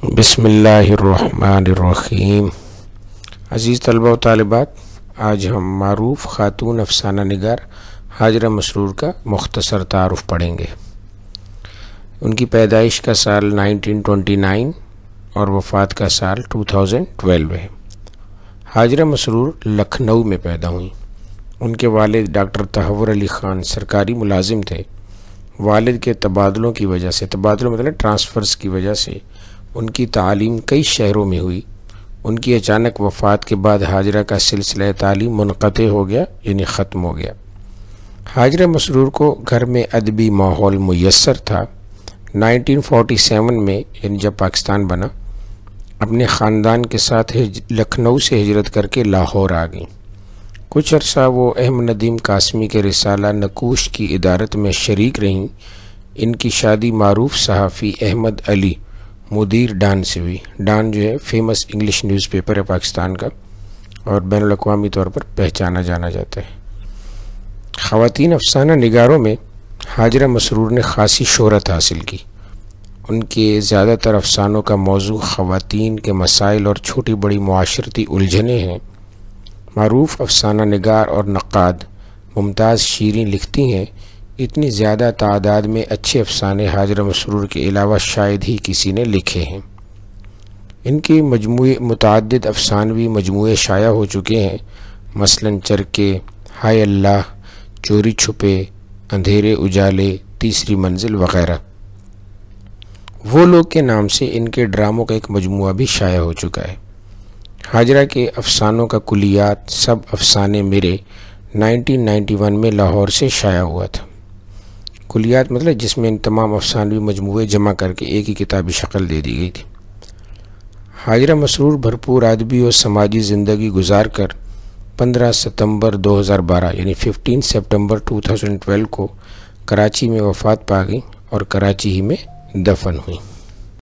بسم اللہ الرحمن الرحیم۔ عزیز طلبہ و طالبات، آج ہم معروف خاتون افسانہ نگار ہاجرہ مسرور کا مختصر تعارف پڑھیں گے۔ ان کی پیدائش کا سال 1929 اور وفات کا سال 2012 ہے۔ ہاجرہ مسرور لکھنؤ میں پیدا ہوئیں۔ ان کے والد ڈاکٹر تحور علی خان سرکاری ملازم تھے۔ والد کے تبادلوں کی وجہ سے، تبادلوں مطلب ٹرانسفرز کی وجہ سے، ان کی تعلیم کئی شہروں میں ہوئی۔ ان کی اچانک وفات کے بعد ہاجرہ کا سلسلہ تعلیم منقطع ہو گیا، یعنی ختم ہو گیا۔ ہاجرہ مسرور کو گھر میں ادبی ماحول میسر تھا۔ 1947 میں، یعنی جب پاکستان بنا، اپنے خاندان کے ساتھ لکھنؤ سے ہجرت کر کے لاہور آ گئیں۔ کچھ عرصہ وہ احمد ندیم قاسمی کے رسالہ نقوش کی ادارت میں شریک رہیں۔ ان کی شادی معروف صحافی احمد علی مدیر ڈان سے ہوئی۔ ڈان جو ہے فیمس انگلش نیوز پیپر ہے پاکستان کا، اور بین الاقوامی طور پر پہچانا جانا جاتا ہے۔ خواتین افسانہ نگاروں میں ہاجرہ مسرور نے خاصی شہرت حاصل کی۔ ان کے زیادہ تر افسانوں کا موضوع خواتین کے مسائل اور چھوٹی بڑی معاشرتی الجھنیں ہیں۔ معروف افسانہ نگار اور نقاد ممتاز شیریں لکھتی ہیں، اتنی زیادہ تعداد میں اچھے افسانے ہاجرہ مسرور کے علاوہ شاید ہی کسی نے لکھے ہیں۔ ان کی متعدد افسانوی مجموعے شائع ہو چکے ہیں، مثلاً چرکے، ہائے اللہ، چوری چھپے، اندھیرے اجالے، تیسری منزل وغیرہ۔ وہ لوگ کے نام سے ان کے ڈراموں کا ایک مجموعہ بھی شائع ہو چکا ہے۔ ہاجرہ کے افسانوں کا کلیات سب افسانے میرے 1991 میں لاہور سے شائع ہوا تھا۔ کلیات مطلب جس میں ان تمام افسانوی مجموعے جمع کر کے ایک ہی کتابی شکل دے دی گئی تھی۔ ہاجرہ مسرور بھرپور ادبی اور سماجی زندگی گزار کر 15 ستمبر 2012 یعنی 15 سپٹمبر 2012 کو کراچی میں وفات پا گئی اور کراچی ہی میں دفن ہوئی۔